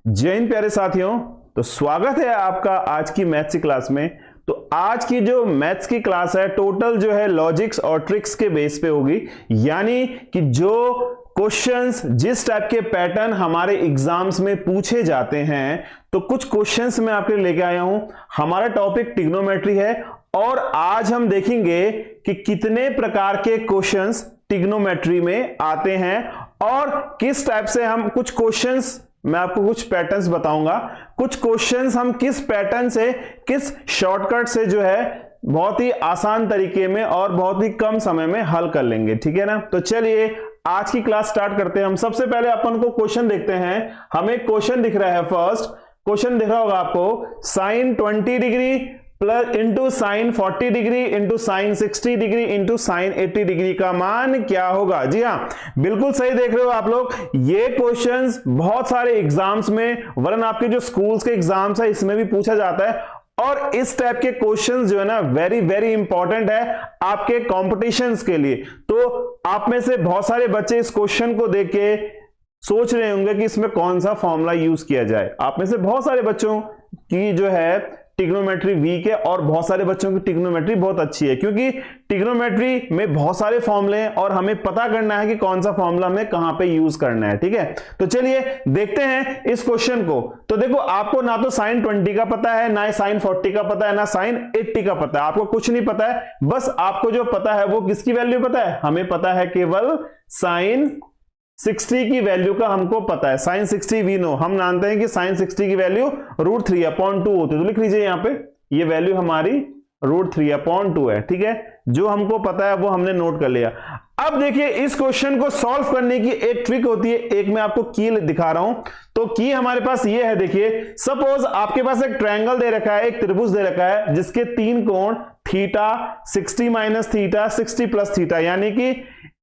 जय हिंद प्यारे साथियों। तो स्वागत है आपका आज की मैथ्स की क्लास में। तो आज की जो मैथ्स की क्लास है टोटल जो है लॉजिक्स और ट्रिक्स के बेस पे होगी, यानी कि जो क्वेश्चंस जिस टाइप के पैटर्न हमारे एग्जाम्स में पूछे जाते हैं, तो कुछ क्वेश्चंस मैं आपके लिए लेके आया हूं। हमारा टॉपिक ट्रिग्नोमेट्री है और आज हम देखेंगे कि कितने प्रकार के क्वेश्चंस ट्रिग्नोमेट्री में आते हैं और किस टाइप से हम कुछ क्वेश्चंस, मैं आपको कुछ पैटर्न्स बताऊंगा, कुछ क्वेश्चंस हम किस पैटर्न से, किस शॉर्टकट से जो है बहुत ही आसान तरीके में और बहुत ही कम समय में हल कर लेंगे। ठीक है ना। तो चलिए आज की क्लास स्टार्ट करते हैं। हम सबसे पहले अपन को क्वेश्चन देखते हैं। हमें क्वेश्चन दिख रहा है, फर्स्ट क्वेश्चन दिख रहा होगा आपको, sine 20 degree plus into sine 40 degree into sine 60 degree into sine 80 degree का मान क्या होगा। जी हाँ, बिल्कुल सही देख रहे हो आप लोग। ये क्वेश्चंस बहुत सारे एग्जाम्स में, वरन आपके जो स्कूल्स के एग्जाम्स है इसमें भी पूछा जाता है और इस टाइप के क्वेश्चंस जो है ना वेरी वेरी इंपॉर्टेंट है आपके कॉम्पिटिशन्स के लिए। तो आप में से बहुत सारे बच्चे इस क्वेश्चन को देख के सोच रहे होंगे कि इसमें कौन सा फॉर्मूला यूज किया जाए। आप में से बहुत सारे बच्चों की जो है ट्रिग्नोमेट्री वीक है और बहुत सारे बच्चों की ट्रिग्नोमेट्री बहुत अच्छी है, क्योंकि ट्रिग्नोमेट्री में बहुत सारे फॉर्मूले हैं और हमें पता करना है कि कौन सा फॉर्मूला हमें कहां पे यूज करना है। ठीक है, तो चलिए देखते हैं इस क्वेश्चन को। तो देखो, आपको ना तो साइन 20 का पता है, ना साइन 40 का पता है, ना साइन 80 का पता है। आपको कुछ नहीं पता है, बस आपको जो पता है वो किसकी वैल्यू पता है? हमें पता है केवल साइन 60 की वैल्यू का हमको पता है। साइन 60 वी नो, हम जानते हैं कि साइन 60 की वैल्यू √3/2 होती है। तो लिख लीजिए यहां पे, ये वैल्यू हमारी √3/2 है। ठीक है, जो हमको पता है वो हमने नोट कर लिया। अब देखिए, इस क्वेश्चन को सॉल्व करने की एक ट्रिक होती है, एक मैं आपको की दिखा रहा हूं। तो की हमारे पास ये है, देखिए सपोज आपके पास एक ट्रायंगल दे रखा है, एक त्रिभुज दे रखा है जिसके 3 कोण theta, 60 minus theta, 60 plus theta, यानी कि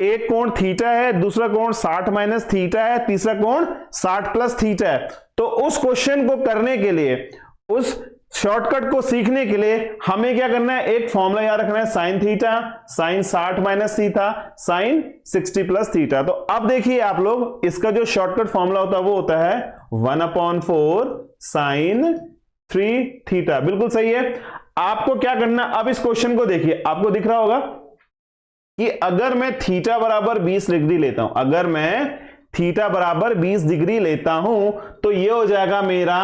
एक कोण थीटा है, दूसरा कोण 60 माइनस थीटा है, तीसरा कोण 60 प्लस थीटा है। तो उस क्वेश्चन को करने के लिए, उस शॉर्टकट को सीखने के लिए हमें क्या करना है? एक फॉर्मूला याद रखना है, sine theta sine 60 minus theta sine 60 plus theta. तो अब देखिए आप लोग, इसका जो शॉर्टकट फॉर्मूला होता है वो होता है 1/4 साइन 3 थीटा। बिल्कुल सही है। आपको क्या करना, अब इस क्वेश्चन को देखिए, आपको दिख रहा होगा कि अगर मैं थीटा बराबर 20 डिग्री लेता हूं, अगर मैं थीटा बराबर 20 डिग्री लेता हूं तो ये हो जाएगा मेरा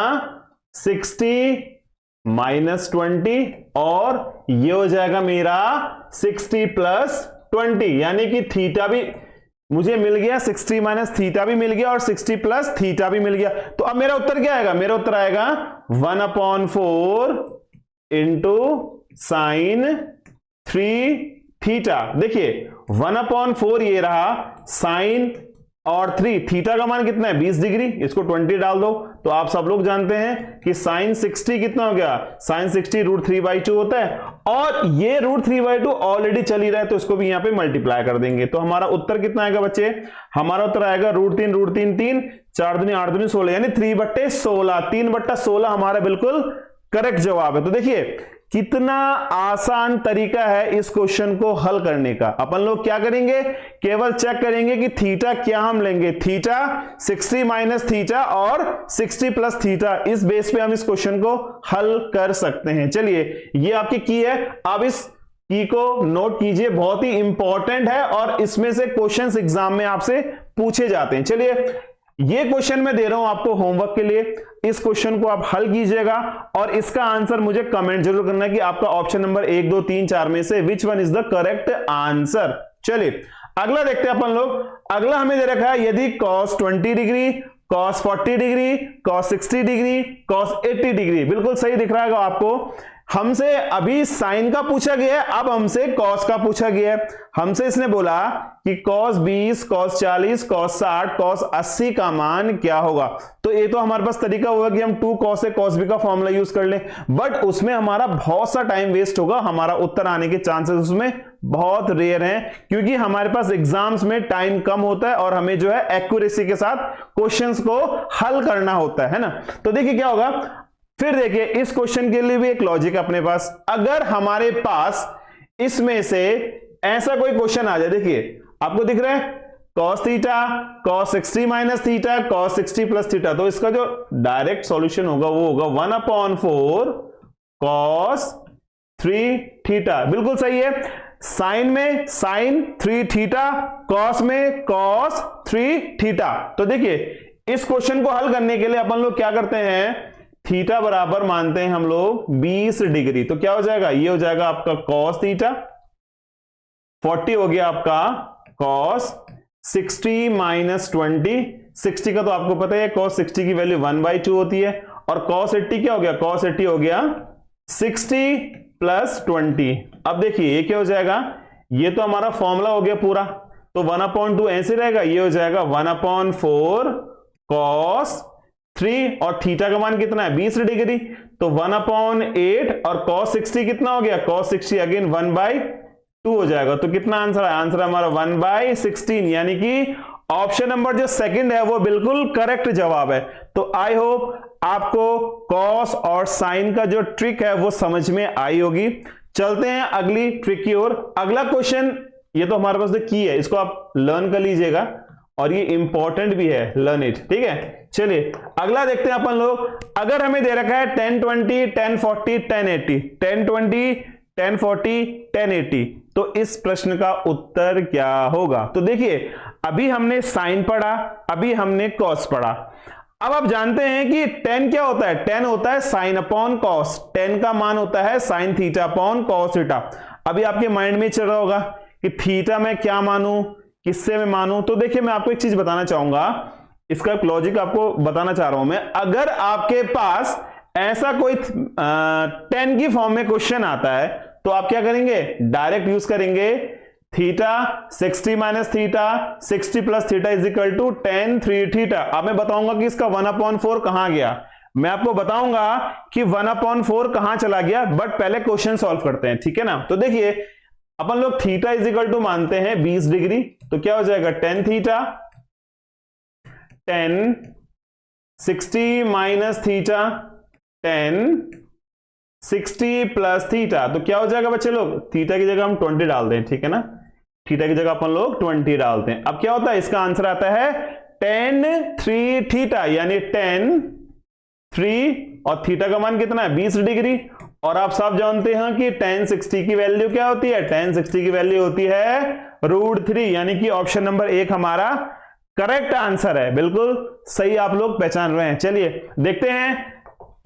60 माइनस 20 और ये हो जाएगा मेरा 60 प्लस 20, यानी कि थीटा भी मुझे मिल गया, 60 माइनस थीटा भी मिल गया और 60 प्लस थीटा भी मिल गया। तो अब मेरा उत्तर क्या आएगा? मेरा उत्तर आएगा 1/4 इंटू साइन 3 थीटा। देखिए 1/4 ये रहा, साइन और 3 थीटा का मान कितना है? 20 डिग्री, इसको 20 डाल दो। तो आप सब लोग जानते हैं कि साइन 60 कितना हो गया? साइन 60 √3/2 होता है और ये √3/2 ऑलरेडी चल ही रहा है, तो इसको भी यहां पे मल्टीप्लाई कर देंगे। तो हमारा उत्तर कितना आएगा बच्चे? हमारा उत्तर आएगा √3 3 4 दूनी 8 दूनी 16, यानी 3/16, 3/16 हमारा बिल्कुल करेक्ट जवाब है। तो देखिए कितना आसान तरीका है इस क्वेश्चन को हल करने का। अपन लोग क्या करेंगे? केवल चेक करेंगे कि थीटा क्या हम लेंगे, थीटा 60 माइनस थीटा और 60 प्लस थीटा, इस बेस पे हम इस क्वेश्चन को हल कर सकते हैं। चलिए ये आपकी की है, अब इस की को नोट कीजिए, बहुत ही इंपॉर्टेंट है और इसमें से क्वेश्चंस एग्जाम में आपसे पूछे जाते हैं। चलिए ये क्वेश्चन मैं दे रहा हूं आपको होमवर्क के लिए, इस क्वेश्चन को आप हल कीजिएगा और इसका आंसर मुझे कमेंट जरूर करना है कि आपका ऑप्शन नंबर 1 2 3 4 में से which one is the correct answer. चलिए अगला देखते हैं अपन लोग। अगला हमें दे रखा है, यदि cos 20 degree, cos 40 degree, cos 60 degree, cos 80 degree, बिल्कुल सही दिख रहा है आपको। हमसे अभी साइन का पूछा गया है, अब हमसे कॉस का पूछा गया है। हमसे इसने बोला कि cos 20, cos 40, cos 60, cos 80 का मान क्या होगा। तो ये तो हमारे पास तरीका होगा कि हम 2 cos A cos B का फॉर्मूला यूज कर लें, बट उसमें हमारा बहुत सा टाइम वेस्ट होगा, हमारा उत्तर आने के चांसेस उसमें बहुत रेयर हैं, क्योंकि हमारे पास एग्जाम्स में टाइम कम होता है और हमें जो है एक्यूरेसी के साथ क्वेश्चंस को हल करना होता है ना। तो देखिए क्या होगा, फिर देखिए इस क्वेश्चन के लिए भी एक लॉजिक अपने पास। अगर हमारे पास इसमें से ऐसा कोई क्वेश्चन आ जाए, देखिए आपको दिख रहा है cos theta, cos 60 minus theta, cos 60 plus theta. तो इसका जो डायरेक्ट सॉल्यूशन होगा वो होगा 1/4 cos 3 थीटा। बिल्कुल सही है। साइन में sin 3 थीटा, cos में cos 3 थीटा। तो देखिए इस क्वेश्चन को हल करने के लिए अपन लोग क्या करते हैं, थीटा बराबर मानते हैं हम लोग 20 डिग्री। तो क्या हो जाएगा, ये हो जाएगा आपका cos थीटा, 40 हो गया आपका cos 60 माइनस 20। 60 का तो आपको पता है cos 60 की वैल्यू 1/2 होती है, और cos 80 क्या हो गया, cos 80 हो गया 60 प्लस 20। अब देखिए ये क्या हो जाएगा, ये तो हमारा फॉर्मूला हो गया पूरा, तो 1/2 ऐसे रहेगा, ये हो जाएगा 1/4 cos 3, और थीटा का मान कितना है 20 डिग्री, तो 1/8, और cos 60 कितना हो गया, cos 60 अगेन 1/2 हो जाएगा। तो कितना आंसर है, आंसर हमारा 1/16, यानी कि ऑप्शन नंबर जो सेकंड है वो बिल्कुल करेक्ट जवाब है। तो आई होप आपको कॉस और साइन का जो ट्रिक है वो समझ में आई होगी। चलते हैं अगली ट्रिक की ओर। अगला क्वेश्चन, ये तो हमारे पास जो की है इसको आप लर्न कर लीजिएगा, और ये इंपॉर्टेंट भी है, लर्न इट, ठीक है। चलिए अगला देखते हैं अपन लोग। अगर हमें दे रखा है 1020, 1040, 1080, 1020, 1040, 1080, तो इस प्रश्न का उत्तर क्या होगा। तो देखिए अभी हमने साइन पढ़ा, अभी हमने कॉस पढ़ा। अब आप जानते हैं कि 10 क्या होता है, 10 होता है साइन अपॉन कॉस, 10 का मान होता है sine theta upon cos theta. अभी आपके माइंड में चल रहा होगा कि थीटा में क्या मानूं, किससे मैं मानूं। तो देखिए मैं आपको एक चीज बताना चाहूंगा, इसका लॉजिक आपको बताना चाह रहा हूं मैं। अगर आपके पास ऐसा कोई 10 की फॉर्म में क्वेश्चन आता है तो आप क्या करेंगे, डायरेक्ट यूज करेंगे theta 60 minus theta 60 plus theta is equal to 10 3 theta. अब मैं बताऊंगा कि इसका 1/4 कहां गया, मैं आपको बताऊंगा कि 1/4 कहां चला गया, बट पहले क्वेश्चन सॉल्व करते हैं, ठीक है ना। तो देखिए अपन लोग थीटा इज इक्वल टू मानते हैं 20 डिग्री, तो क्या हो जाएगा 10 theta 10 60 minus theta 10 60 plus theta. तो क्या हो जाएगा बच्चे लोग, थीटा की जगह हम 20 डाल दें, ठीक है ना, थीटा की जगह अपन लोग 20 डालते हैं। अब क्या होता है, इसका आंसर आता है 10 3 थीटा, यानी 10 3, और थीटा का मान कितना है 20 डिग्री। और आप सब जानते हैं कि 10 60 की वैल्यू क्या होती है, 10 60 की वैल्यू होती है √3, यानी कि ऑप्शन नंबर 1 हमारा करेक्ट आंसर है। बिल्कुल सही आप लोग पहचान रहे हैं। चलिए देखते हैं,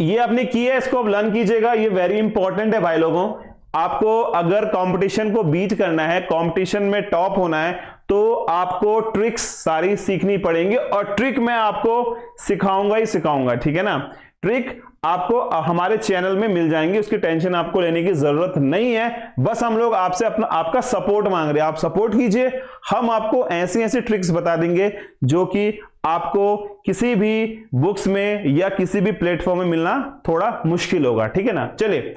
ये आपने की है, इसको आप लर्न कीजिएगा, ये वेरी इंपॉर्टेंट है भाई लोगों। आपको अगर कंपटीशन को बीट करना है, कंपटीशन में टॉप होना है, तो आपको ट्रिक्स सारी सीखनी पड़ेंगी, और ट्रिक मैं आपको सिखाऊंगा ही सिखाऊंगा, ठीक है ना। ट्रिक आपको हमारे चैनल में मिल जाएंगी, उसकी टेंशन आपको लेने की जरूरत नहीं है। बस हम लोग आपसे आपका सपोर्ट मांग रहे हैं, आप सपोर्ट कीजिए, हम आपको ऐसी ऐसी ट्रिक्स बता देंगे जो कि आपको किसी भी बुक्स में या किसी भी प्लेटफॉर्म में मिलना थोड़ा मुश्किल होगा, ठीक है ना। चलिए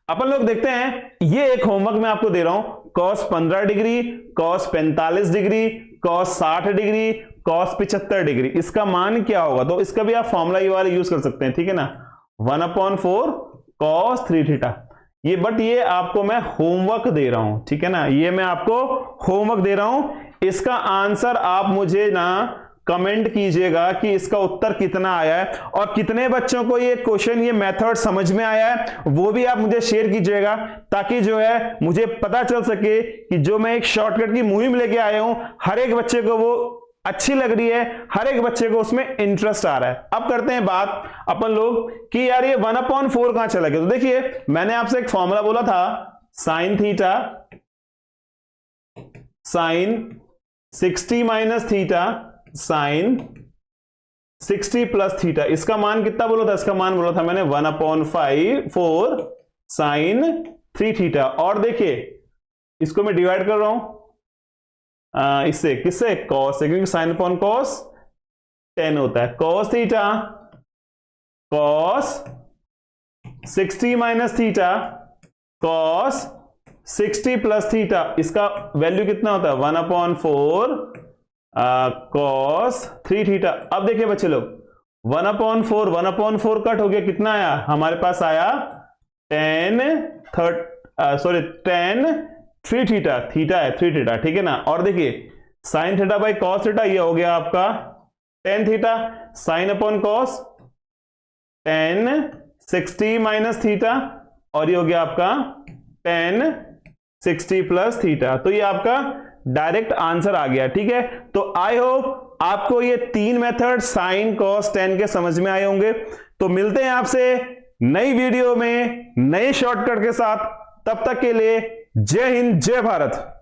अपन लोग देखते हैं, ये एक होमवर्क मैं आपको दे रहा हूं, cos 15 degree, cos 45 degree, cos 60 degree, cos 75 degree, इसका मान क्या होगा। तो इसका भी आप फॉर्मूला ये वाला यूज कर सकते हैं, ठीक है ना, 1/4 cos 3 थीटा। ये बट ये आपको मैं होमवर्क दे रहा हूं, ठीक है ना, ये मैं आपको होमवर्क दे रहा हूं। इसका आंसर आप मुझे ना कमेंट कीजिएगा कि इसका उत्तर कितना आया है, और कितने बच्चों को ये क्वेश्चन, ये मेथड समझ में आया है, वो भी आप मुझे शेयर कीजिएगा, ताकि जो है मुझे पता चल सके कि जो मैं एक शॉर्टकट की मुहिम लेके आया हूं, हर एक बच्चे को वो अच्छी लग रही है, हर एक बच्चे को उसमें इंटरेस्ट आ रहा है। अब करते हैं बात अपन लोग कि यार ये 1/4 कहां चला गया। तो देखिए मैंने आपसे एक फॉर्मूला बोला था, sine theta sine 60 minus theta sine 60 plus theta, इसका मान कितना बोला था, इसका मान बोला था मैंने 1/4 साइन 3 थीटा। और देखिए इसको मैं डिवाइड कर रहा हूं इससे, किससे, कॉस से, क्योंकि साइन अपॉन कॉस 10 होता है। Cos theta cos 60 minus theta cos 60 plus theta, इसका वैल्यू कितना होता है 1/4 cos 3 थीटा। अब देखिए बच्चे लोग 1/4 कट हो गया, कितना आया हमारे पास, आया 10 3 थीटा, थीटा है 3 थीटा, ठीक है ना। और देखिए sine theta by cos theta, ये हो गया आपका tan theta, sine upon cos tan 60 minus theta, और ये हो गया आपका टेन 60 प्लस थीटा। तो ये आपका डायरेक्ट आंसर आ गया। ठीक है, तो आई होप आपको ये तीन मेथड साइन कॉस टेन के समझ में आए होंगे। तो मिलते हैं आपसे नई वीडियो में नए शॉर्टकट के साथ, तब तक के लिए जय हिंद जय भारत।